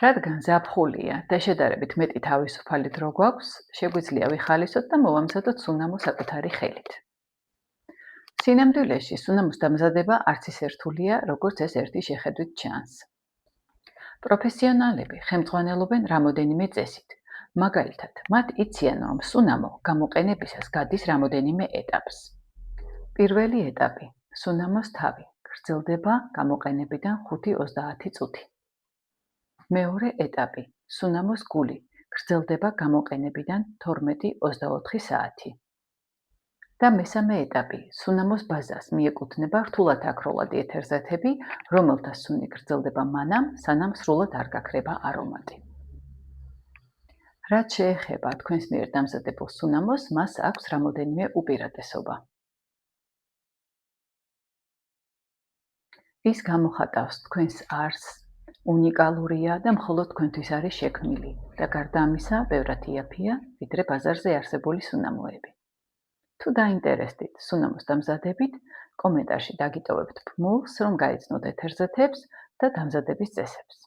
რადგან ზაფხულია და შედარებით მეტი თავისუფალი დრო გვაქვს, შეგვიძლია ვიხალისოთ და მოვამზადოთ სუნამო საკუთარი ხელით. სინამდვილეში სუნამოს დამზადება არც ის ერთულია, როგორც ეს ერთი შეხედვით ჩანს. პროფესიონალები ხელმძღვანელობენ რამოდენიმე წესით. მაგალითად, მათ იციან, რომ სუნამო გამოყენებისას გადის რამოდენიმე ეტაპს. პირველი ეტაპი – სუნამოს თავი გრძელდება გამოყენებიდან 5-30 წუთი. მეორე ეტაპი – სუნამოს გული გრძელდება გამოყენებიდან 12-24 საათი. და მესამე ეტაპი – სუნამოს ბაზას მიეკუთვნება რთულად აქროლადი ეთერზეთები, რომელთა სუნი გრძელდება მანამ, სანამ სრულად არ გაქრება არომატი. რაც შეეხება თქვენს მიერ დამზადებულ სუნამოს, მას აქვს რამოდენიმე უპირატესობა. ის გამოხატავს თქვენს არსს, უნიკალურია და მხოლოდ თქვენთვის არის შექმნილი და გარდა ამისა, ბევრად იაფია, ვიდრე ბაზარზე არსებული სუნამოები. თუ დაინტერესდით სუნამოს დამზადებით, კომენტარში დაგიტოვებთ ბმულს, რომ გაიცნოთ ეთერზეთებს და დამზადების წესებს.